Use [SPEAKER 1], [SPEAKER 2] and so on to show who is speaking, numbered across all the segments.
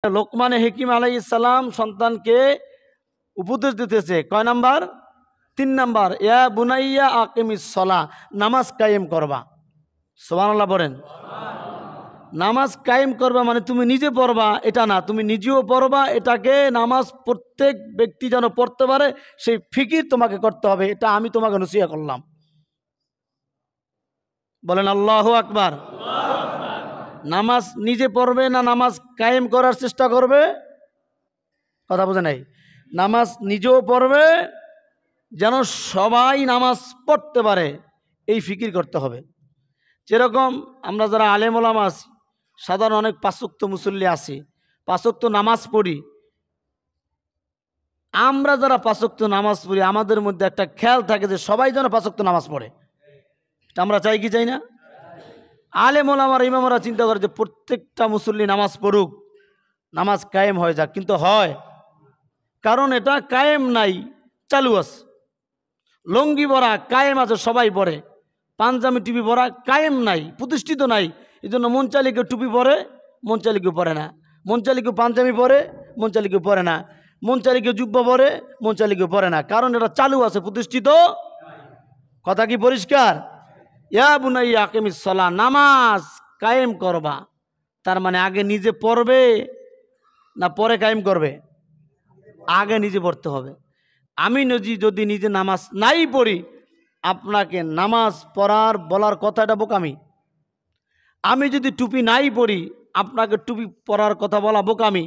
[SPEAKER 1] লোকমান হাকিম আলাইহিস সালাম সন্তানকে উপদেশ দিতেছে কয় নাম্বার? 3 নাম্বার, ইয়া বুনাইয়া আকিমিস সালাহ, নামাজ কায়েম করবা। সুবহানাল্লাহ বলেন। নামাজ কায়েম করবা মানে তুমি নিজে পড়বা এটা না, তুমি নিজেও পড়বা, এটাকে নামাজ প্রত্যেক ব্যক্তি যেন পড়তে পারে সেই ফিকির তোমাকে করতে হবে। এটা আমি তোমাকে নসিহত করলাম। বলেন আল্লাহু আকবার। নামাজ নিজে পড়বে না নামাজ কায়েম করার চেষ্টা করবে? কথা বোঝে নাই। নামাজ নিজেও পড়বে, যেন সবাই নামাজ পড়তে পারে এই ফিকির করতে হবে। যেরকম আমরা যারা আলেম ওলামা আছি, সাধারণ অনেক পাঁচ ওয়াক্ত মুসল্লি আছি, পাঁচ ওয়াক্ত নামাজ পড়ি। আমরা যারা পাঁচ ওয়াক্ত নামাজ পড়ি আমাদের মধ্যে একটা খেয়াল থাকে যে সবাই যেন পাঁচ ওয়াক্ত নামাজ পড়ে। এটা আমরা চাই কি চাই না? আলেম ওলামার ইমামরা চিন্তা করে যে প্রত্যেকটা মুসল্লি নামাজ পড়ুক, নামাজ কায়েম হয়ে যাক, কিন্তু হয়? কারণ এটা কায়েম নাই, চালু আছে। লঙ্গি পরা কায়েম আছে, সবাই পরে। পাঞ্জাবি টুপি পরা কায়েম নাই, প্রতিষ্ঠিত নাই। এই জন্য মন চাইলে কেউ টুপি পরে, মন চাইলে কেউ পরে না। মন চাইলে কেউ পাঞ্জাবি পরে, মন চাইলে কেউ পরে না। মন চাইলে কেউ জুব্বা পরে, মন চাইলে কেউ পরে না। কারণ এটা চালু আছে, প্রতিষ্ঠিত। কথা কি পরিষ্কার? ইয়া বুনাইয়া আকিমিস সালাহ, নামাজ কায়েম করবা। তার মানে আগে নিজে পড়বে না পরে কায়েম করবে? আগে নিজে পড়তে হবে। আমি যদি নিজে নামাজ নাই পড়ি, আপনাকে নামাজ পড়ার বলার কথা এটা বোকামি। আমি যদি টুপি নাই পড়ি, আপনাকে টুপি পরার কথা বলা বোকামি।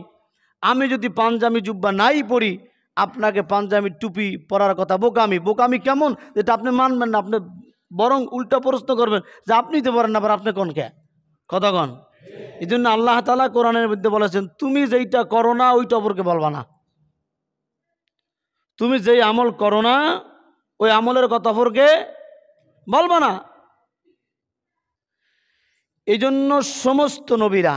[SPEAKER 1] আমি যদি পাঞ্জাবি জুব্বা নাই পড়ি, আপনাকে পাঞ্জাবি টুপি পরার কথা বোকামি। বোকামি কেমন? যেটা আপনি মানবেন না, আপনি বরং উল্টা প্রশ্ন করবেন যে আপনি তো পারেন না, আবার আপনি কোন কে? কথা কন। এই জন্য আল্লাহ তাআলা কোরআনের মধ্যে বলেছেন, তুমি যেইটা করো না ওইটা অপরকে বলবা না। তুমি যেই আমল করো না ওই আমলের কথা অপরকে বলবা না। এই জন্য সমস্ত নবীরা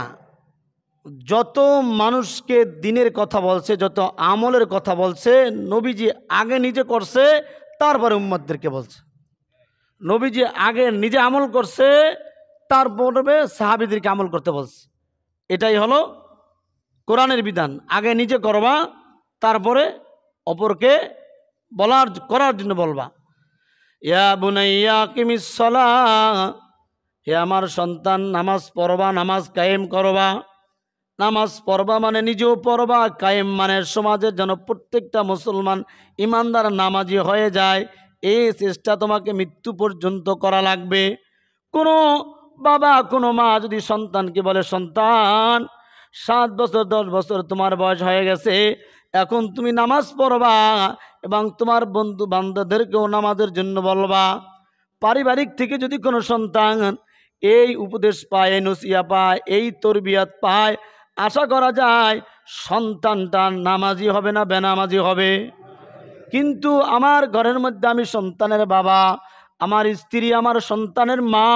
[SPEAKER 1] যত মানুষকে দিনের কথা বলছে, যত আমলের কথা বলছে, নবীজি আগে নিজে করছে, তারপরে উম্মতদেরকে বলছে। নবীজি আগে নিজে আমল করছে, তারপরে সাহাবীদেরকে আমল করতে বলছে। এটাই হলো কোরআনের বিধান। আগে নিজে করবা, তারপরে অপরকে করার জন্য বলবা। ইয়া বুনাইয়া আকিমিস সালাহ, হে আমার সন্তান নামাজ পড়বা, নামাজ কায়েম করবা। নামাজ পড়বা মানে নিজেও পড়বা, কায়েম মানে সমাজের যেন প্রত্যেকটা মুসলমান ইমানদার নামাজি হয়ে যায়, এই চেষ্টা তোমাকে মৃত্যু পর্যন্ত করা লাগবে। কোনো বাবা কোনো মা যদি সন্তানকে বলে, সন্তান 7 বছর 10 বছর তোমার বয়স হয়ে গেছে, এখন তুমি নামাজ পড়বা এবং তোমার বন্ধু বান্ধবদেরকেও নামাজের জন্য বলবা। পারিবারিক থেকে যদি কোনো সন্তান এই উপদেশ পায়, এই নসিহত পায়, এই তরবিয়ত পায়, আশা করা যায় সন্তানটা নামাজি হবে না বেনামাজি হবে। কিন্তু আমার ঘরের মধ্যে আমি সন্তানের বাবা, আমার স্ত্রী আমার সন্তানের মা,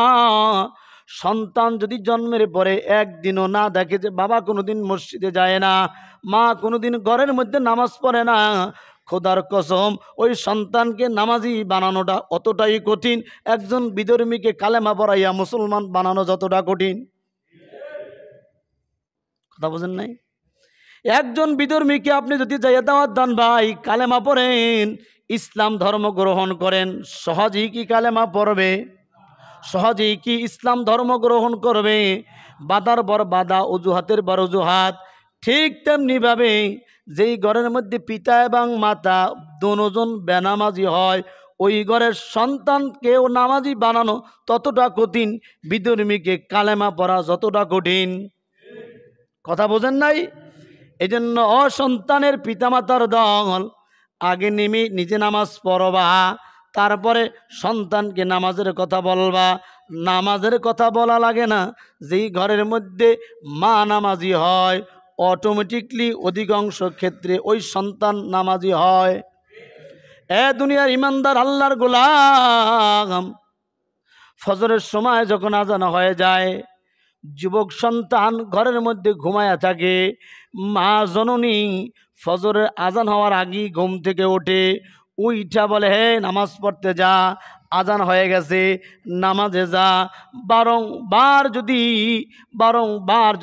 [SPEAKER 1] সন্তান যদি জন্মের পরে একদিনও না দেখে যে বাবা কোনোদিন মসজিদে যায় না, মা কোনোদিন ঘরের মধ্যে নামাজ পড়ে না, খোদার কসম ওই সন্তানকে নামাজি বানানোটা অতটাই কঠিন, একজন বিধর্মীকে কালেমা পড়াইয়া মুসলমান বানানো যতটা কঠিন। কথা বোঝেন নাই? একজন বিধর্মীকে আপনি যদি যাইয়া দাওয়াত দান, ভাই কালেমা পড়েন, ইসলাম ধর্ম গ্রহণ করেন, সহজেই কি কালেমা পড়বে? সহজেই কি ইসলাম ধর্ম গ্রহণ করবে? বাধার বর বাধা, অজুহাতের বর অজুহাত। ঠিক তেমনিভাবে যেই ঘরের মধ্যে পিতা এবং মাতা দুজন বেনামাজি হয়, ওই ঘরের সন্তানকেও নামাজি বানানো ততটা কঠিন, বিধর্মীকে কালেমা পড়া যতটা কঠিন। কথা বোঝেন নাই? এই জন্য অসন্তানের পিতামাতার দল আগে নিজে নামাজ পড়বা, তারপরে সন্তানকে নামাজের কথা বলবা। নামাজের কথা বলা লাগে না, যেই ঘরের মধ্যে মা নামাজি হয় অটোমেটিকলি অধিকাংশ ক্ষেত্রে ওই সন্তান নামাজি হয়। এ দুনিয়ার ইমানদার আল্লাহর গোলাম, ফজরের সময় যখন আজান হয়ে যায়, যুবক সন্তান ঘরের মধ্যে ঘুমায়া থাকে, মা জননী ফজরের আজান হওয়ার আগেই ঘুম থেকে ওঠে, উইঠা বলে, হে নামাজ পড়তে যা, আজান হয়ে গেছে, নামাজে যা। বারংবার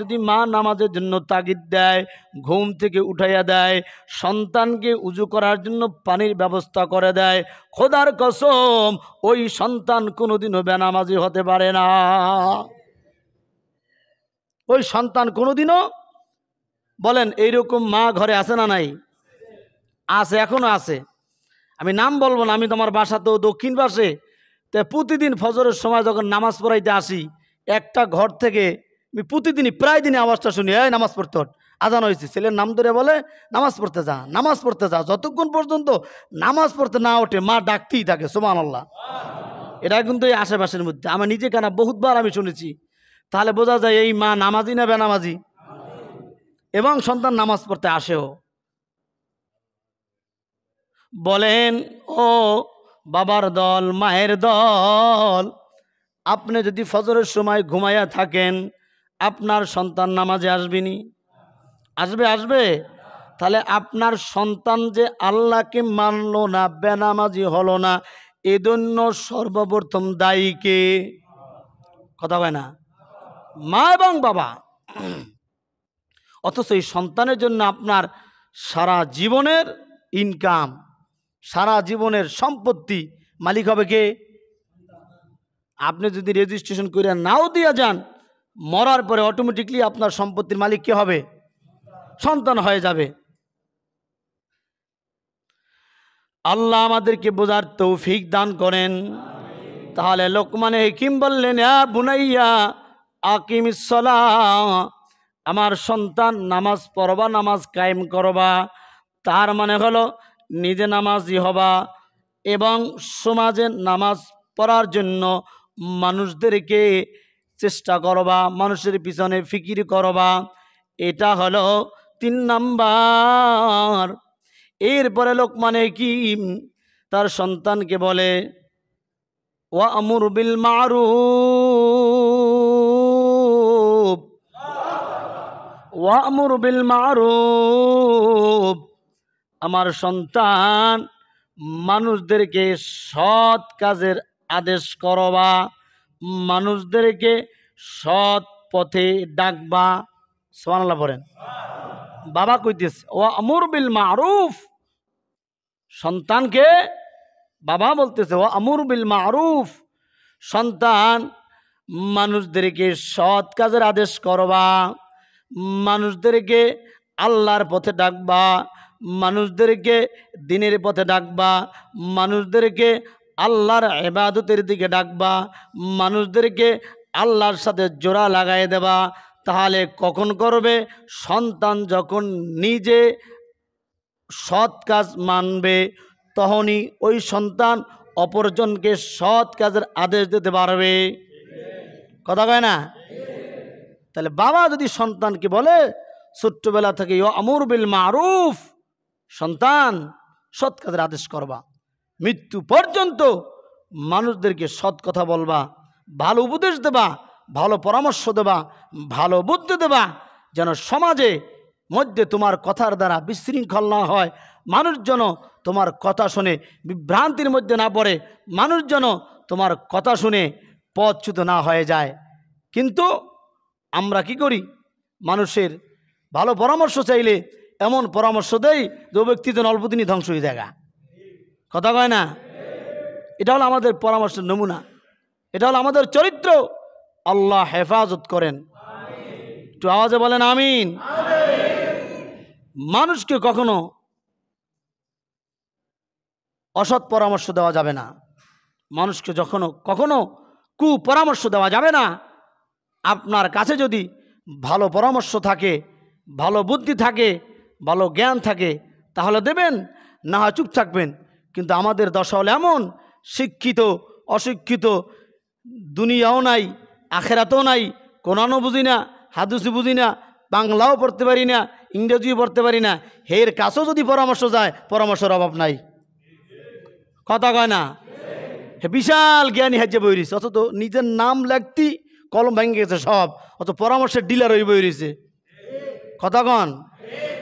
[SPEAKER 1] যদি মা নামাজের জন্য তাগিদ দেয়, ঘুম থেকে উঠাইয়া দেয়, সন্তানকে উজু করার জন্য পানির ব্যবস্থা করে দেয়, খোদার কসম ওই সন্তান কোনোদিনও বেনামাজি হতে পারে না। ওই সন্তান কোনোদিনও, বলেন এইরকম মা ঘরে আছে না নাই? আছে, এখনো আছে। আমি নাম বলবো না, আমি তোমার বাসা তো দক্ষিণ পাশে। তো প্রতিদিন ফজরের সময় যখন নামাজ পড়াইতে আসি, একটা ঘর থেকে আমি প্রতিদিনই প্রায় দিনই আওয়াজটা শুনি, এই নামাজ পড়তে হট, আজান হয়েছে। ছেলের নাম ধরে বলে নামাজ পড়তে যা, নামাজ পড়তে যা। যতক্ষণ পর্যন্ত নামাজ পড়তে না ওঠে মা ডাকতেই থাকে সুবহানাল্লাহ। এটা কিন্তু এই আশেপাশের মধ্যে আমার নিজে কানা বহুতবার আমি শুনেছি। তাহলে বোঝা যায় এই মা নামাজি না বেনামাজি, এবং সন্তান নামাজ পড়তে আসেও। বলেন ও বাবার দল, মায়ের দল, আপনি যদি ফজরের সময় ঘুমাইয়া থাকেন, আপনার সন্তান নামাজে আসবেনি? আসবে? তাহলে আপনার সন্তান যে আল্লাহকে মানলো না, বেনামাজি হলো না, এজন্য সর্বপ্রথম দায়ী কে? কথা হয় না? মা এবং বাবা। অথচ এই সন্তানের জন্য আপনার সারা জীবনের ইনকাম, সারা জীবনের সম্পত্তি মালিক হবে কে? আপনি যদি রেজিস্ট্রেশন করে নাও দিয়া যান, মরার পরে অটোমেটিকলি আপনার সম্পত্তির মালিক কে হবে? সন্তান হয়ে যাবে। আল্লাহ আমাদেরকে বোঝার তৌফিক দান করেন। তাহলে লোকমানে হিকিম বললেন, ইয়া বুনাইয়া আকিমিস সালাহ, আমার সন্তান নামাজ পড়বা, নামাজ কায়েম করবা। তার মানে হলো নিজে নামাজি হবা এবং সমাজে নামাজ পড়ার জন্য মানুষদেরকে চেষ্টা করবা, মানুষের পিছনে ফিকির করবা। এটা হলো 3 নাম্বার। এরপরে লোকমানে হিকিম তার সন্তানকে বলে, ওয়া'মুর বিল মারুফ, ওয়া'মুর বিল মারুফ। আমার সন্তান মানুষদেরকে সৎ কাজের আদেশ করবা, মানুষদেরকে সৎ পথে ডাকবা। সুবহানাল্লাহ বলেন। বাবা কইতেছে ওয়া'মুর বিল মারুফ, সন্তানকে বাবা বলতেছে ওয়া'মুর বিল মারুফ, সন্তান মানুষদেরকে সৎ কাজের আদেশ করবা, মানুষদেরকে আল্লাহর পথে ডাকবা, মানুষদেরকে দ্বীনের পথে ডাকবা, মানুষদেরকে আল্লাহর ইবাদতের দিকে ডাকবা, মানুষদেরকে আল্লাহর সাথে জোড়া লাগাই দেবা। তাহলে কখন করবে? সন্তান যখন নিজে সৎ কাজ মানবে, তখনই ওই সন্তান অপরজনকে সৎ কাজের আদেশ দিতে পারবে। কথা কয় না? তাহলে বাবা যদি সন্তানকে বলে ছোট্টবেলা থেকে ওয়া'মুর বিল মারুফ, সন্তান সৎ কাজের আদেশ করবা, মৃত্যু পর্যন্ত মানুষদেরকে সৎ কথা বলবা, ভালো উপদেশ দেবা, ভালো পরামর্শ দেবা, ভালো বুদ্ধি দেবা, যেন সমাজে মধ্যে তোমার কথার দ্বারা বিশৃঙ্খল না হয়, মানুষ যেন তোমার কথা শুনে বিভ্রান্তির মধ্যে না পড়ে, মানুষ যেন তোমার কথা শুনে পথচ্যুত না হয়ে যায়। কিন্তু আমরা কি করি? মানুষের ভালো পরামর্শ চাইলে এমন পরামর্শ দেই যে ব্যক্তি যেন অল্প দিনই ধ্বংস হয়ে যায়। কথা কয় না? এটা হলো আমাদের পরামর্শের নমুনা, এটা হলো আমাদের চরিত্র। আল্লাহ হেফাজত করেন। একটু আওয়াজে বলেন আমিন। মানুষকে কখনো অসৎ পরামর্শ দেওয়া যাবে না, মানুষকে কখনো কুপরামর্শ দেওয়া যাবে না। আপনার কাছে যদি ভালো পরামর্শ থাকে, ভালো বুদ্ধি থাকে, ভালো জ্ঞান থাকে, তাহলে দেবেন, না হয় চুপ থাকবেন। কিন্তু আমাদের দশা হলো এমন, শিক্ষিত অশিক্ষিত, দুনিয়াও নাই আখেরাতও নাই, কোরআনও বুঝি না, হাদিসও বুঝি না, বাংলাও পড়তে পারি না, ইংরেজিও পড়তে পারি না, এর কাছেও যদি পরামর্শ যায়, পরামর্শের অভাব নাই। কথা কয় না? বিশাল জ্ঞানী হাজ্যে বই রয়েছে, অথচ নিজের নাম লেখতি কলম ভেঙে গেছে সব, অত পরামর্শের ডিলার হয়ে বই রয়েছে। কথা কন?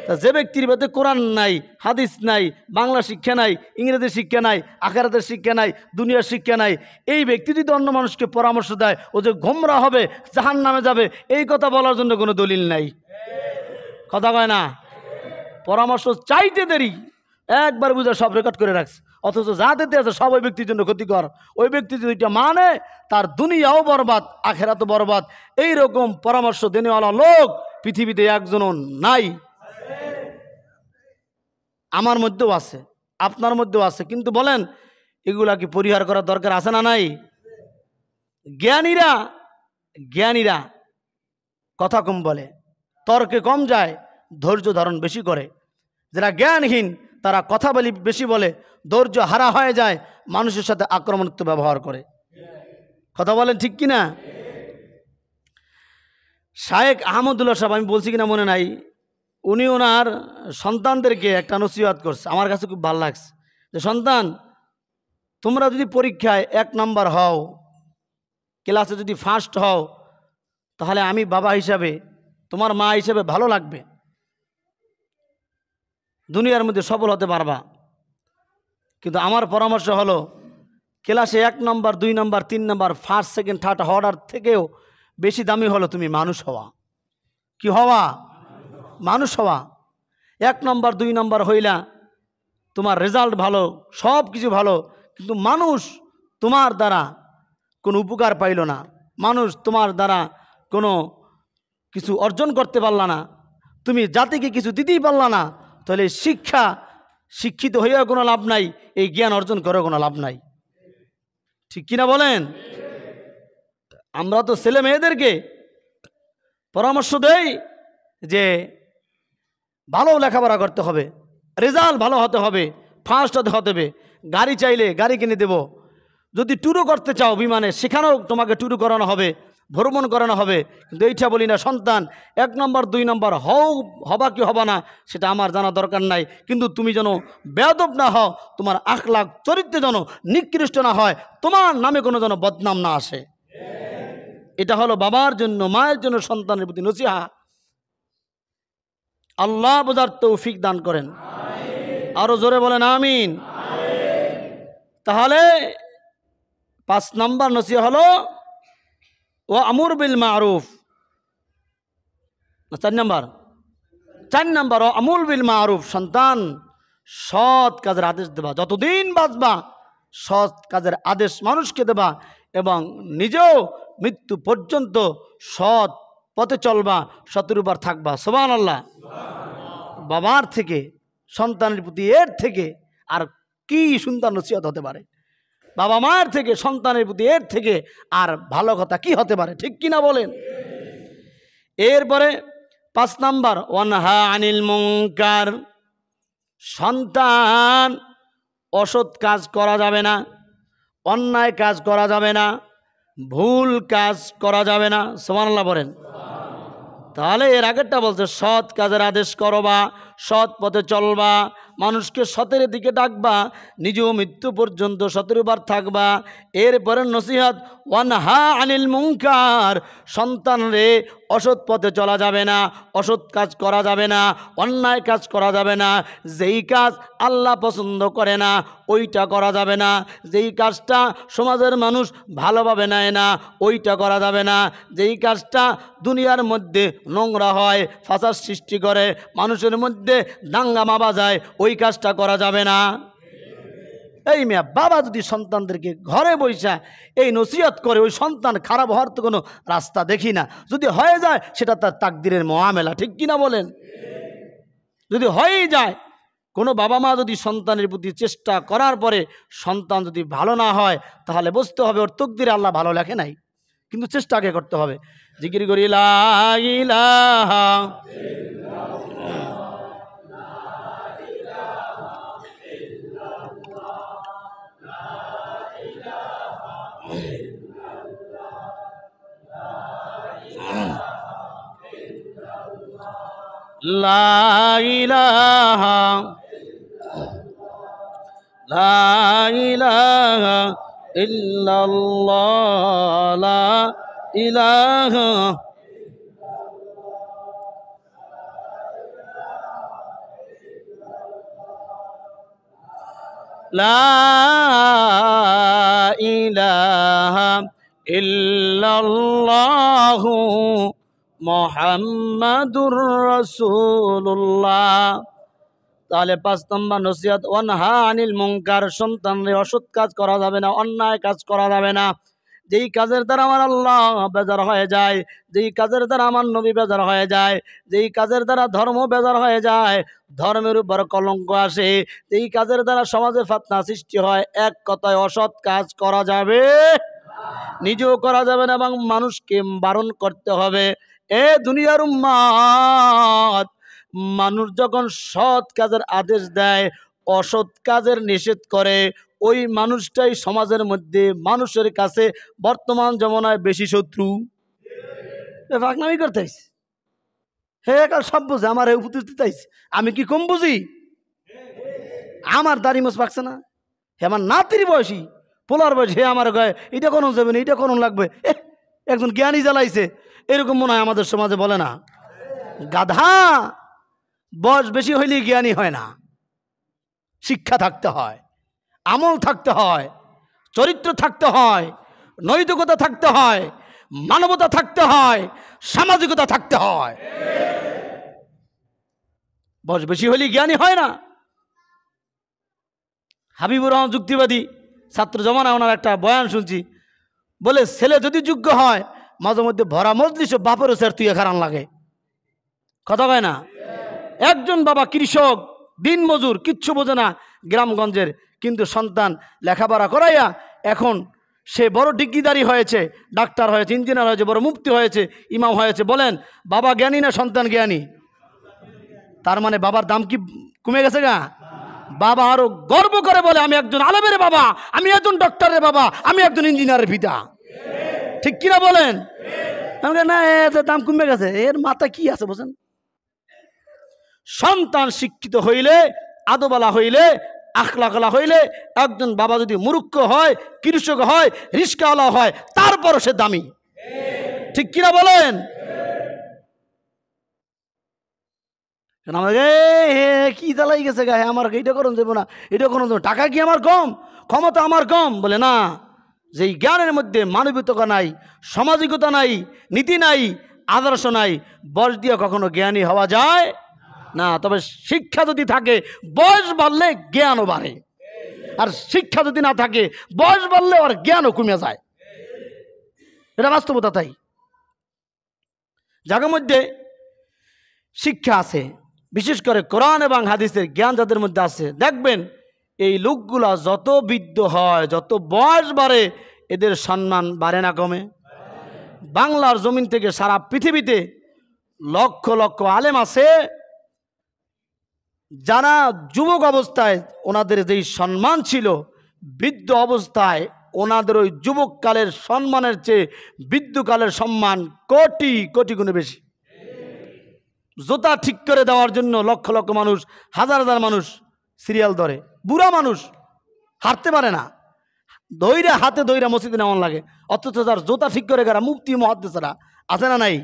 [SPEAKER 1] তা যে ব্যক্তির মধ্যে কোরআন নাই, হাদিস নাই, বাংলা শিক্ষা নাই, ইংরেজি শিক্ষা নাই, আখিরাতের শিক্ষা নাই, দুনিয়ার শিক্ষা নাই, এই ব্যক্তি যদি অন্য মানুষকে পরামর্শ দেয় ও যে গোমরা হবে, জাহান্নামে যাবে, এই কথা বলার জন্য কোনো দলিল নাই। কথা কয় না? পরামর্শ চাইতে দেরি, একবার বুঝে সব রেকর্ড করে রাখছে, অথচ যা দিতে আছে সব ওই ব্যক্তির জন্য ক্ষতিকর। ওই ব্যক্তি যদি এটা মানে তার দুনিয়াও বরবাদ, আখেরাতও বরবাদ। এইরকম পরামর্শ দেনেওয়ালা লোক পৃথিবীতে একজনও নাই। আমার মধ্যেও আছে, আপনার মধ্যেও আছে, কিন্তু বলেন এগুলা কি পরিহার করার দরকার আছে না নাই? জ্ঞানীরা জ্ঞানীরা কথা কম বলে, তর্কে কম যায়, ধৈর্য ধারণ বেশি করে। যারা জ্ঞানহীন তারা কথা বলি বেশি বলে, ধৈর্য হারা হয়ে যায়, মানুষের সাথে আক্রমণাত্মক ব্যবহার করে। কথা বলেন ঠিক কিনা? শায়েখ আহমদুল্লাহ সাহেব, আমি বলছি কিনা মনে নাই, উনি ওনার সন্তানদেরকে একটা নসিহত করছে, আমার কাছে খুব ভালো লাগছে, যে সন্তান, তোমরা যদি পরীক্ষায় 1 নাম্বার হও, ক্লাসে যদি ফার্স্ট হও, তাহলে আমি বাবা হিসাবে, তোমার মা হিসাবে ভালো লাগবে, দুনিয়ার মধ্যে সফল হতে পারবা। কিন্তু আমার পরামর্শ হলো, ক্লাসে 1 number, 2 number, 3 number, first second third হওয়ার থেকেও বেশি দামি হলো তুমি মানুষ হওয়া। কি হওয়া? মানুষ হওয়া। 1 নাম্বার 2 নাম্বার হইলা, তোমার রেজাল্ট ভালো, সব কিছু ভালো, কিন্তু মানুষ তোমার দ্বারা কোনো উপকার পাইল না, মানুষ তোমার দ্বারা কোনো কিছু অর্জন করতে পারলা না, তুমি জাতিকে কিছু দিতেই পারলা না, তাহলে শিক্ষিত হইয়া কোনো লাভ নাই, এই জ্ঞান অর্জন করে কোনো লাভ নাই। ঠিক কিনা বলেন? আমরা তো ছেলে মেয়েদেরকে পরামর্শ দেই যে ভালো লেখাপড়া করতে হবে, রেজাল্ট ভালো হতে হবে, ফার্স্ট হতে হবে, গাড়ি চাইলে গাড়ি কিনে দেব, যদি ট্যুরও করতে চাও বিমানে, সেখানেও তোমাকে ট্যুরও করানো হবে, ভ্রমণ করানো হবে। কিন্তু এইটা বলি না, সন্তান 1 নম্বর 2 নম্বর হবা কি হবা না সেটা আমার জানা দরকার নাই, কিন্তু তুমি যেন বেয়াদব না হও, তোমার আখলাক চরিত্রে যেন নিকৃষ্ট না হয়, তোমার নামে কোনো যেন বদনাম না আসে। এটা হলো বাবার জন্য, মায়ের জন্য সন্তানের প্রতি নসিহত। আল্লাহ বোঝার তৌফিক দান করেন, আরো জোরে বলেন আমিন। তাহলে 5 নম্বর নসিহত হলো ও আমর বিল মারুফ। 4 নম্বর ও আমর বিল মারুফ, সন্তান সৎ কাজের আদেশ দেবা, যতদিন বাঁচবা সৎ কাজের আদেশ মানুষকে দেবা, এবং নিজেও মৃত্যু পর্যন্ত সৎ পথে চলবা, সতের উপর থাকবা। সুবহানাল্লাহ। বাবার থেকে সন্তানের প্রতি এর থেকে আর কি সুন্দর নসিহত হতে পারে? বাবা মায়ের থেকে সন্তানের প্রতি এর থেকে আর ভালো কথা কি হতে পারে? ঠিক কিনা বলেন? এরপরে 5 নাম্বার ওয়ানহা আনিল মুনকার, সন্তান অসৎ কাজ করা যাবে না, অন্যায় কাজ করা যাবে না, ভুল কাজ করা যাবে না। সুবহানাল্লাহ বলেন। তাহলে এর আগেরটা বলছে সৎ কাজের আদেশ করবা, সৎ পথে চলবা, মানুষকে সতের দিকে ডাকবা, নিজেও মৃত্যু পর্যন্ত সতের বার থাকবা। এরপরে নসিহত ওয়ানহা আনিল মুনকার, সন্তান রে অসৎ পথে চলা যাবে না, অসৎ কাজ করা যাবে না, অন্যায় কাজ করা যাবে না, যেই কাজ আল্লাহ পছন্দ করে না ওইটা করা যাবে না, যেই কাজটা সমাজের মানুষ ভালোভাবে নেয় না ওইটা করা যাবে না, যেই কাজটা দুনিয়ার মধ্যে নোংরা হয়, ফাসাদ সৃষ্টি করে, মানুষের মধ্যে দাঙ্গা মাবা যায়, ওই কাজটা করা যাবে না। এই মেয়া, বাবা যদি সন্তানদেরকে ঘরে বসা এই নসিহত করে, ওই সন্তান খারাপ হওয়ার তো কোনো রাস্তা দেখি না। যদি হয়ে যায় সেটা তার তাকদিরের মুআমেলা। ঠিক কিনা বলেন? যদি হয়েই যায়, কোনো বাবা মা যদি সন্তানের প্রতি চেষ্টা করার পরে সন্তান যদি ভালো না হয়, তাহলে বুঝতে হবে ওর তকদিরে আল্লাহ ভালো লেখে নাই, কিন্তু চেষ্টা আগে করতে হবে। জিকির করি লা ইলাহা লা ইলাহা লা ইলাহা ইল্লাল্লাহ লা ইলাহা লা ইলাহা ইল্লাল্লাহু মুহাম্মাদুর রাসূলুল্লাহ। তাহলে 5 নম্বর নসিহত, ওয়ানহা আনিল মুনকার, সন্তানদের অসৎ কাজ করা যাবে না, অন্যায় কাজ করা যাবে না। যেই কাজের দ্বারা আমার আল্লাহ বেজার হয়ে যায়, যেই কাজের দ্বারা আমার নবী বেজার হয়ে যায়, যেই কাজের দ্বারা ধর্ম বেজার হয়ে যায়, ধর্মের উপর কলঙ্ক আসে, যেই কাজের দ্বারা সমাজে ফাতনা সৃষ্টি হয়, এক কথায় অসৎ কাজ করা যাবে, নিজেও করা যাবে না এবং মানুষকে বারণ করতে হবে। এ দুনিয়ার উম্মাত, মানুষ যখন সৎ কাজের আদেশ দেয়, অসৎ কাজের নিষেধ করে, ওই মানুষটাই সমাজের মধ্যে মানুষের কাছে বর্তমান জমানায় বেশি শত্রু। ফাঁকনামি করতেছ, হে কাল সব বুঝে আমার উপস্থিত আইছে, আমি কি কম বুঝি? আমার দাড়ি মোছ পাকছে না, হে আমার নাতির বয়সী পোলার বয়স, হে আমার গায়ে এটা কোনো যাবে না, এটা কোনো লাগবে, একজন জ্ঞানী জ্বালাইছে, এরকম মনে হয় আমাদের সমাজে বলে না? গাধা, বয়স বেশি হইলে জ্ঞানী হয় না। শিক্ষা থাকতে হয়, আমল থাকতে হয়, চরিত্র থাকতে হয়, নৈতিকতা থাকতে হয়, মানবতা থাকতে হয়, সামাজিকতা থাকতে হয়। বয়স বেশি হইলে জ্ঞানী হয় না। হাবিবুর রহমান যুক্তিবাদী ছাত্র জমানা, ওনার একটা বয়ান শুনছি, বলে ছেলে যদি যোগ্য হয়, মাঝে মধ্যে ভরা মজলিস বাপেরও স্যার তুই খারান লাগে, কথা কয় না? একজন বাবা কৃষক, দিন মজুর, কিচ্ছু বোঝে না গ্রামগঞ্জের, কিন্তু সন্তান লেখাপড়া করাইয়া এখন সে বড় ডিগ্রিদারি হয়েছে, ডাক্তার হয়েছে, ইঞ্জিনিয়ার হয়েছে, বড় মুফতি হয়েছে, ইমাম হয়েছে। বলেন বাবা জ্ঞানী না সন্তান জ্ঞানী? তার মানে বাবার দাম কি কমে গেছে গা? বাবা আরো গর্ব করে বলে আমি একজন আলেমের বাবা, আমি একজন ডক্টরের বাবা, আমি একজন ইঞ্জিনিয়ারের পিতা। ঠিক কিনা বলেন? না, এর দাম কমে গেছে, এর মাথা কি আছে বুঝেন? সন্তান শিক্ষিত হইলে, আদবালা হইলে, আখলাকলা হইলে, একজন বাবা যদি মূর্খ হয়, কৃষক হয়, রিস্কাওয়ালা হয়, তারপরও সে দামি। ঠিক কিনা বলেন? কি জ্বালাই গেছে গায়ে আমার, এটা করুন যাবো না, এটা করুন যাবো, টাকা কি আমার কম, ক্ষমতা আমার কম? বলে না, যেই জ্ঞানের মধ্যে মানবিকতা নাই, সামাজিকতা নাই, নীতি নাই, আদর্শ নাই, বয়স দিয়ে কখনো জ্ঞানী হওয়া যায় না। তবে শিক্ষা যদি থাকে, বয়স বাড়লে জ্ঞানও বাড়ে, আর শিক্ষা যদি না থাকে, বয়স বাড়লে আর জ্ঞানও কমে যায়। এটা বাস্তবতা। তাই যাদের মধ্যে শিক্ষা আছে, বিশেষ করে কোরআন এবং হাদিসের জ্ঞান যাদের মধ্যে আছে, দেখবেন এই লোকগুলা যত বৃদ্ধ হয়, যত বয়স বাড়ে, এদের সম্মান বাড়ে না কমে? বাংলার জমিন থেকে সারা পৃথিবীতে লক্ষ লক্ষ আলেম আছে, যারা যুবক অবস্থায় ওনাদের যেই সম্মান ছিল, বৃদ্ধ অবস্থায় ওনাদের ওই যুবককালের সম্মানের চেয়ে বৃদ্ধকালের সম্মান কোটি কোটি গুণে বেশি। জুতা ঠিক করে দেওয়ার জন্য লক্ষ লক্ষ মানুষ, হাজার হাজার মানুষ সিরিয়াল ধরে, বুড়া মানুষ হাঁটতে পারে না, দইরা হাতে দইরা মসজিদে নেওয়ান লাগে, অথচ তার জুতা ঠিক করে গেরা মুফতি মুহাদ্দিসরা আছে না নাই?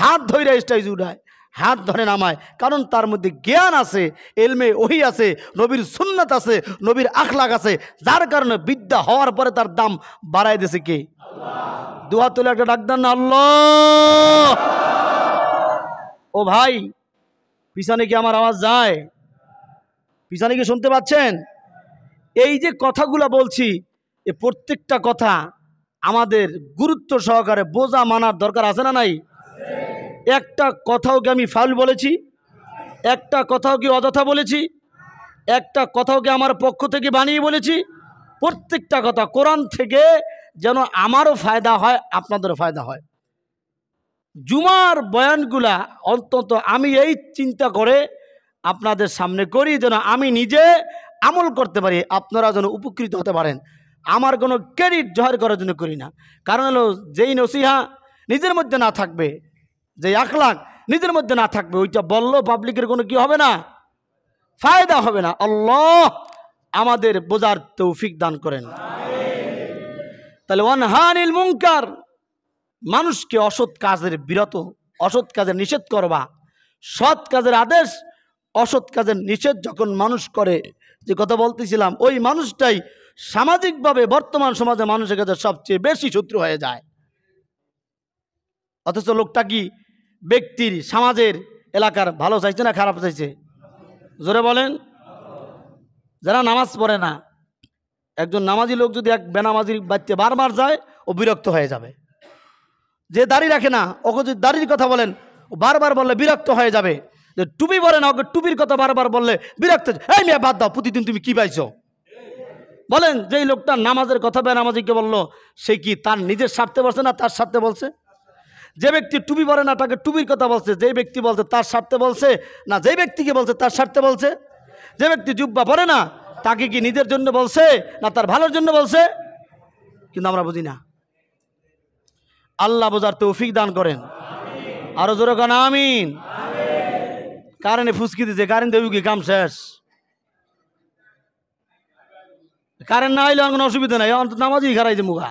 [SPEAKER 1] হাত ধইরা স্টাইজ উঠায়, হাত ধরে নামায়, কারণ তার মধ্যে জ্ঞান আছে, এলমে ওহী আছে, নবীর সুন্নাত আছে, নবীর আখলাক আছে, যার কারণে বিদ্যা হওয়ার পরে তার দাম বাড়াই দিয়েছে কে? আল্লাহ। দুহাত তুলে একটা ডাক দেন না, আল্লাহ। ও ভাই, পিছনে কি আমার আওয়াজ যায়? পিছনে কি শুনতে পাচ্ছেন? এই যে কথাগুলা বলছি, এ প্রত্যেকটা কথা আমাদের গুরুত্ব সহকারে বোঝা মানার দরকার আছে না নাই? একটা কথাও কি আমি ফাউল বলেছি? একটা কথাও কি অযথা বলেছি? একটা কথাও কি আমার পক্ষ থেকে বানিয়ে বলেছি? প্রত্যেকটা কথা কোরআন থেকে, যেন আমারও ফায়দা হয়, আপনাদেরও ফায়দা হয়। জুমার বয়ানগুলা অন্তত আমি এই চিন্তা করে আপনাদের সামনে করি, যেন আমি নিজে আমল করতে পারি, আপনারা যেন উপকৃত হতে পারেন। আমার কোনো ক্রেডিট জোহার করার জন্য করি না। কারণ হলো, যেই নসিহা নিজের মধ্যে না থাকবে, যেই আখলাক নিজের মধ্যে না থাকবে, ওইটা বললো পাবলিকের কোনো কি হবে না, ফায়দা হবে না। আল্লাহ আমাদের বোঝার তৌফিক দান করেন। তাহলে ওয়ানহানিল মুনকার, মানুষকে অসৎ কাজের বিরত, অসৎ কাজের নিষেধ করবা, সৎ কাজের আদেশ অসৎ কাজের নিষেধ যখন মানুষ করে, যে কথা বলতেছিলাম, ওই মানুষটাই সামাজিকভাবে বর্তমান সমাজে মানুষের কাছে সবচেয়ে বেশি শত্রু হয়ে যায়। অথচ লোকটা কি ব্যক্তির, সমাজের, এলাকার ভালো চাইছে না খারাপ চাইছে? জোরে বলেন। যারা নামাজ পড়ে না, একজন নামাজি লোক যদি এক বেনামাজির বাচ্চা বারবার যায়, ও বিরক্ত হয়ে যাবে। যে দাড়ি রাখে না, ওকে যদি দাড়ির কথা বলেন, ও বারবার বললে বিরক্ত হয়ে যাবে। যে টুপি পরে না, ওকে টুপির কথা বারবার বললে বিরক্ত, এই মেয়ে বাদ দাও, প্রতিদিন তুমি কি পাইছো? বলেন, যেই লোকটা নামাজের কথা বেনামাজিকে বললো, সে কি তার নিজের স্বার্থে বলছে না তার স্বার্থে বলছে? যে ব্যক্তি টুপি পরে না, তাকে টুপির কথা বলছে, যে ব্যক্তি বলছে তার স্বার্থে বলছে না যে ব্যক্তিকে বলছে তার স্বার্থে বলছে? যে ব্যক্তি জুব্বা পরে না, তাকে কি নিজের জন্য বলছে না তার ভালোর জন্য বলছে? কিন্তু আমরা বুঝি না। আল্লাহ বোঝার তৌফিক দান করেন। আরো জোরে কান আমিন। কারেন্টে ফুসকি দিছে, কারেন্ট দেবো কি, কাম শেষ। কারেন্ট না আইলে কোনো অসুবিধা নাই, নামাজই খারাইছে মুখা।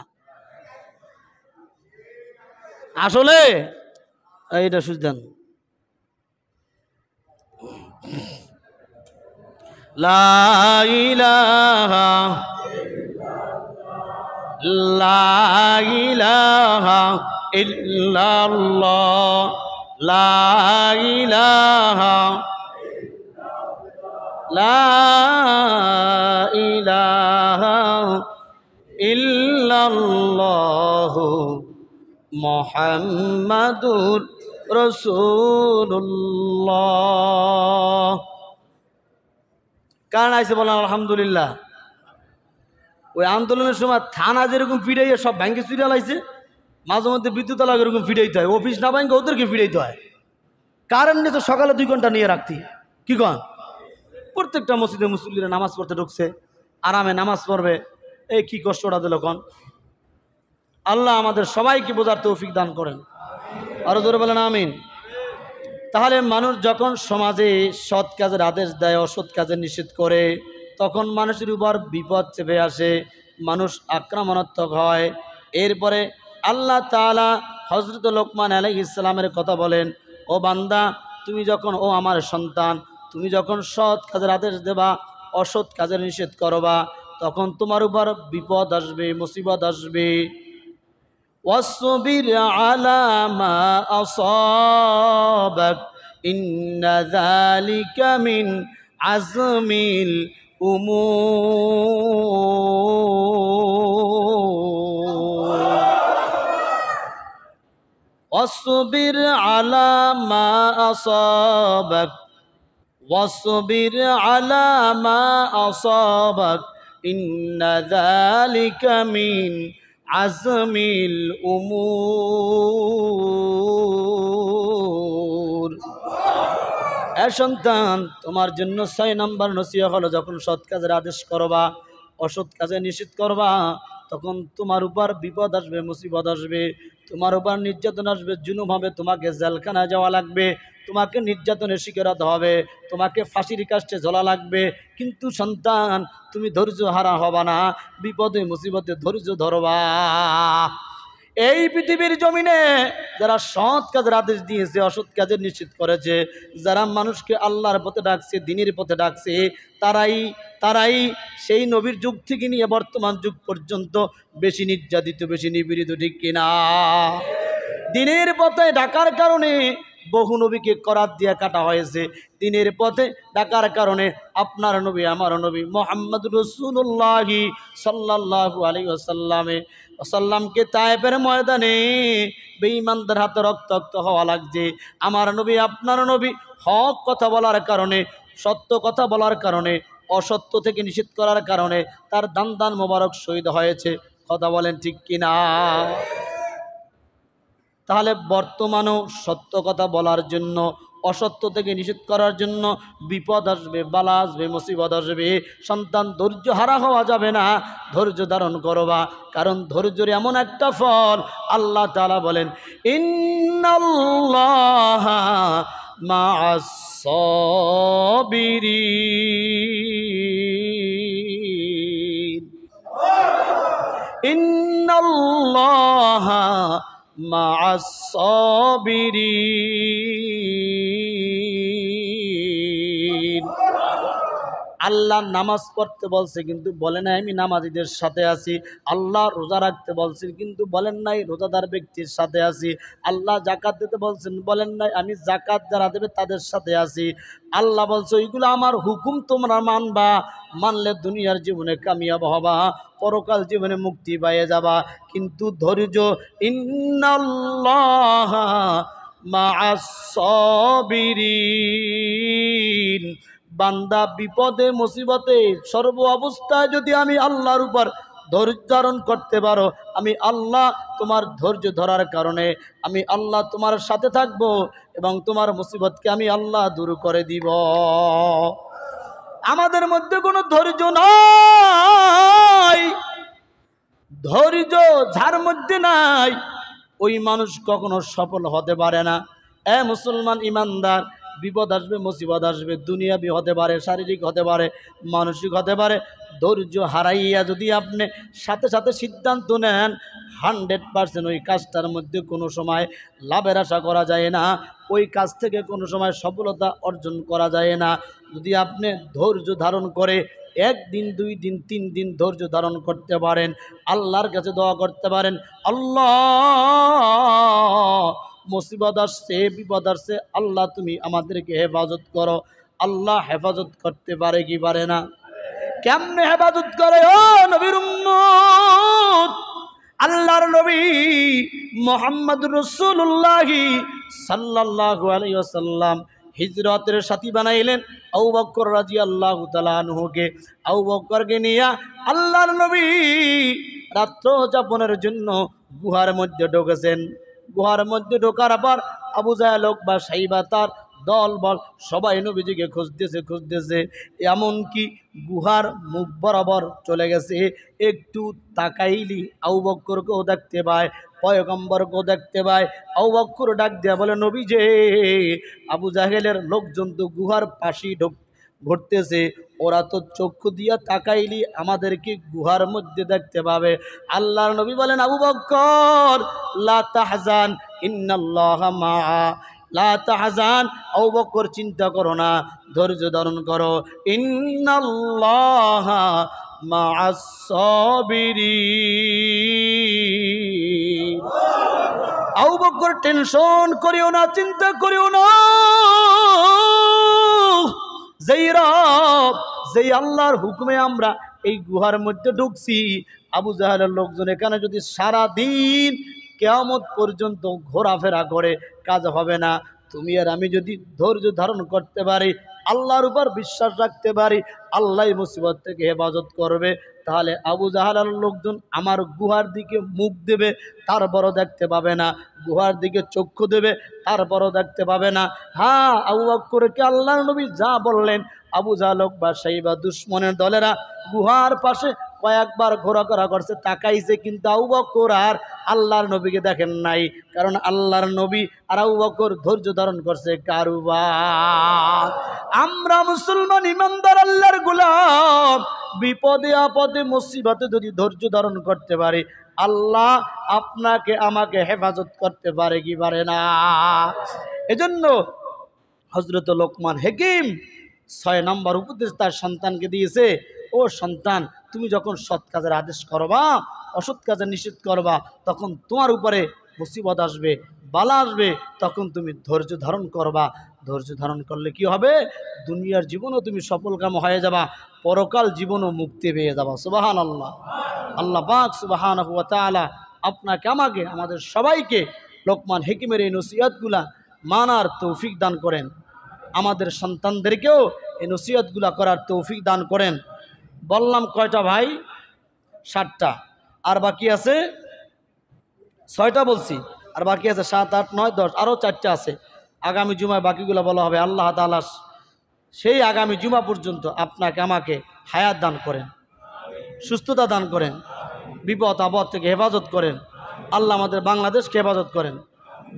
[SPEAKER 1] আসলে এইটা সুজদান লা ইলাহা ইল্লাল্লাহ, লা ইলাহা ইল্লাল্লাহ মুহাম্মাদুর রাসূলুল্লাহ। কারণ আইসে বলেন আলহামদুলিল্লাহ। ওই আন্দোলনের সময় থানা যেরকম ফিরাইয়া সব ব্যাংকে চুরিয়া লাইছে, মাঝে মধ্যে বিদ্যুৎ আলাদা এরকম ফিরাইতে হয়, অফিস না ব্যাংকে ওদেরকে ফিরাইতে হয়। কারেন্ট নিয়ে তো সকালে 2 ঘন্টা নিয়ে রাখতি, কি কন? প্রত্যেকটা মসজিদে মুসল্লিরা নামাজ পড়তে ঢুকছে, আরামে নামাজ পড়বে, এই কি কষ্টটা দিল কন। আল্লাহ আমাদের সবাইকে বোঝার তৌফিক দান করেন। আরো জোরে বলেন আমিন। তাহলে মানুষ যখন সমাজে সৎ কাজের আদেশ দেয়, অসৎ কাজের নিষেধ করে, তখন মানুষের উপর বিপদ চেপে আসে, মানুষ আক্রমণাত্মক হয়। এরপরে আল্লাহ তাআলা হযরত লোকমান আলাইহিস সালামের কথা বলেন, ও বান্দা, তুমি যখন, ও আমার সন্তান, তুমি যখন সৎ কাজের আদেশ দেবা, অসৎ কাজের নিষেধ করবা, তখন তোমার উপর বিপদ আসবে, মুসিবত আসবে। ওয়াসবির আলা মা আসাবাক ইন্না যালিকা মিন আজমিল উমুর। ওয়াসবির আলা মা আসাবাক, ওয়াসবির আলা মা আসাবাক ইন্না যালিকা মিন আজমিল উমুর। এ সন্তান, তোমার জন্য 6 নম্বর নসিহত হলো, যখন সৎ কাজের আদেশ করবা, অসৎ কাজে নিষেধ করবা, তখন তোমার উপর বিপদ আসবে, মুসিবত আসবে, তোমার উপর নির্যাতন আসবে, জুলুম হবে, তোমাকে জেলখানায় যাওয়া লাগবে, তোমাকে নির্যাতনের শিকার হতে হবে, তোমাকে ফাঁসির কাস্টে ঝোলা লাগবে। কিন্তু সন্তান, তুমি ধৈর্য হারা হবা না, বিপদে মুসিবতে ধৈর্য ধরবা। এই পৃথিবীর জমিনে যারা সৎ কাজের আদেশ দিয়েছে, অসৎ কাজের নিষেধ করেছে, যারা মানুষকে আল্লাহর পথে ডাকছে, দ্বীনের পথে ডাকছে, তারাই সেই নবীর যুগ থেকে নিয়ে বর্তমান যুগ পর্যন্ত বেশি নির্যাতিত, বেশি নিপীড়িত, ঠিক কিনা? দ্বীনের পথে ডাকার কারণে বহু নবীকে করাত দিয়ে কাটা হয়েছে। দ্বীনের পথে ডাকার কারণে আপনার নবী, আমার নবী মুহাম্মদ রাসূলুল্লাহ সাল্লাল্লাহু আলাইহি ওয়াসাল্লামকে তায়েফের ময়দানে বেঈমানদের হাতে রক্তাক্ত হওয়া লাগছে। আমার নবী, আপনার নবী হক কথা বলার কারণে, সত্য কথা বলার কারণে, অসত্য থেকে নিষেধ করার কারণে তার দান মোবারক শহীদ হয়েছে। কথা বলেন ঠিক কিনা? তাহলে বর্তমানেও সত্য কথা বলার জন্য, অসত্য থেকে নিষেধ করার জন্য বিপদ আসবে, বালা আসবে, মুসিবত আসবে। সন্তান, ধৈর্য হারা হওয়া যাবে না, ধৈর্য ধারণ করবা, কারণ ধৈর্যের এমন একটা ফল। আল্লাহ তাআলা বলেন, ইন্নাল্লাহা মা'আস সাবিরিন, ইন্নাল্লাহা মা'আস সাবিরিন। আল্লাহ নামাজ পড়তে বলছে কিন্তু বলে নাই আমি নামাজীদের সাথে আছি। আল্লাহ রোজা রাখতে বলছেন কিন্তু বলেন নাই রোজাদার ব্যক্তির সাথে আছি। আল্লাহ জাকাত দিতে বলছেন বলেন নাই আমি জাকাত যারা দেবে তাদের সাথে আছি। আল্লাহ বলছে ওইগুলো আমার হুকুম তোমরা মানবা, মানলে দুনিয়ার জীবনে কামিয়াব হবা, পরকাল জীবনে মুক্তি পেয়ে যাবা। কিন্তু ধৈর্য, ইন্নাল্লাহা মা'আস সাবিরিন, বান্দা বিপদে মুসিবতে সর্ব অবস্থায় যদি আমি আল্লাহর উপর ধৈর্য ধারণ করতে পারো, আমি আল্লাহ তোমার ধৈর্য ধরার কারণে আমি আল্লাহ তোমার সাথে থাকব এবং তোমার মুসিবতকে আমি আল্লাহ দূর করে দিব। আমাদের মধ্যে কোনো ধৈর্য নাই, ধৈর্য যার মধ্যে নাই ওই মানুষ কখনো সফল হতে পারে না। মুসলমান ইমানদার, বিপদ আসবে মুসিবত আসবে, দুনিয়াবি হতে পারে, শারীরিক হতে পারে, মানসিক হতে পারে। ধৈর্য হারাইয়া যদি আপনি সাথে সাথে সিদ্ধান্ত নেন 100% ওই কাজটার মধ্যে কোনো সময় লাভের আশা করা যায় না, ওই কাজ থেকে কোনো সময় সফলতা অর্জন করা যায় না। যদি আপনি ধৈর্য ধারণ করে 1 দিন 2 দিন 3 দিন ধৈর্য ধারণ করতে পারেন, আল্লাহর কাছে দোয়া করতে পারেন, আল্লাহ মুসিবত আসছে, বিপদ আসছে, আল্লাহ তুমি আমাদেরকে হেফাজত করো। আল্লাহ হেফাজত করতে পারে কি পারে না? কেমনে হেফাজত করে? ও নবীর উম্মত, আল্লাহর নবী মুহাম্মদুর রাসূলুল্লাহ সাল্লাল্লাহু আলাইহি ওয়াসাল্লাম হিজরতের সাথী বানাইলেন আবু বকর রাদিয়াল্লাহু তাআলা আনহুকে। আবু বকরকে নিয়ে আল্লাহর নবী রাত্র যাপনের জন্য গুহার মধ্যে ঢুকেছেন। গুহার মধ্যে ঢোকার পর আবু জাহেল বা সাইবা তার দল বল সবাই নবীজিকে খুঁজতেছে, এমনকি গুহার মুখ বরাবর চলে গেছে। একটু তাকাইলি আবু বকরকেও দেখতে পায়, পয়গম্বরকেও দেখতে পায়। আবু বকর ডাক দেয়া বলে, নবী যে আবু জাহেলের লোকজন তো গুহার পাশেই ঘুরতেছে, ওরা তো চক্ষু দিয়া তাকাইলি আমাদেরকে গুহার মধ্যে দেখতে পাবে। আল্লাহর নবী বলেন, আবু বকর লা তাহজান ইন্নাল্লাহা মা'a, লা তাহজান, আবু বকর চিন্তা করো না, ধৈর্য ধারণ করো, ইন্নাল্লাহা মা'আস সাবিরিন। আবু বকর টেনশন করিও না, চিন্তা করিও না, যেই রব, যেই আল্লাহর হুকুমে আমরা এই গুহার মধ্যে ঢুকছি, আবু জাহেলের লোকজন এখানে যদি সারা দিন কিয়ামত পর্যন্ত ঘোরাফেরা করে কাজ হবে না। তুমি আর আমি যদি ধৈর্য ধারণ করতে পারি, আল্লাহর উপর বিশ্বাস রাখতে পারি, আল্লাহ মুসিবত থেকে হেফাজত করবে, তাহলে আবু জাহেলের লোকজন আমার গুহার দিকে মুখ দেবে, তারপরও দেখতে পাবে না, গুহার দিকে চক্ষু দেবে, তারপরও দেখতে পাবে না। হ্যাঁ, আবু বকরকে আল্লাহর নবী যা বললেন, আবু জাহেল বা সাইবা দুশ্মনের দলেরা গুহার পাশে কয়েকবার ঘোরাঘোরা করছে, তাকাইছে, কিন্তু আবু বকর আর আল্লাহর নবীকে দেখেন নাই, কারণ আল্লাহর নবী আর আবু বকর ধৈর্য ধারণ করছে কারবার। আমরা মুসলমান ইমানদার আল্লাহর গোলাম, বিপদে আপদে মুসিবতে যদি ধৈর্য ধারণ করতে পারি, আল্লাহ আপনাকে আমাকে হেফাজত করতে পারে কি পারে না? এজন্য হযরত লোকমান হাকিম 6 নম্বর উপদেশ তার সন্তানকে দিয়েছে, ও সন্তান, তুমি যখন সৎ কাজের আদেশ করবা, অসৎ কাজের নিষেধ করবা, তখন তোমার উপরে মুসিবত আসবে, বালা আসবে, তখন তুমি ধৈর্য ধারণ করবা। ধৈর্য ধারণ করলে কি হবে? দুনিয়ার জীবনও তুমি সফলকাম হয়ে যাবা, পরকাল জীবনও মুক্তি পেয়ে যাবা। সুবহানাল্লাহ। আল্লাহ পাক সুবহানাহু ওয়া তাআলা আপনাকে আমাকে আমাদের সবাইকে লোকমান হাকিমের এই নসিহতগুলা মানার তৌফিক দান করেন, আমাদের সন্তানদেরকেও এই নসিহতগুলা করার তৌফিক দান করেন। বললাম কয়টা ভাই? 7টা, আর বাকি আছে 6টা বলছি, আর বাকি আছে 7, 8, 9, 10, আরও 4টা আছে। আগামী জুমায় বাকিগুলো বলা হবে। আল্লাহ তাআলা সেই আগামী জুমা পর্যন্ত আপনাকে আমাকে হায়াত দান করেন, সুস্থতা দান করেন, বিপদ আপদ থেকে হেফাজত করেন। আল্লাহ আমাদের বাংলাদেশকে হেফাজত করেন,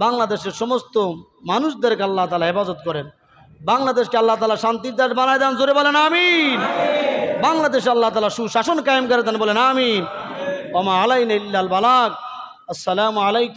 [SPEAKER 1] বাংলাদেশের সমস্ত মানুষদেরকে আল্লাহ তাআলা হেফাজত করেন, বাংলাদেশকে আল্লাহ তাআলা শান্তির দেশ বানায় দেন, জোরে বলেন আমিন। বাংলাদেশে আল্লাহ তাআলা সুশাসন কায়েম করে দেন, বলেন আমিন। ওয়া মা আলাইনা ইল্লাল বালাগ। আসসালামু আলাইকুম।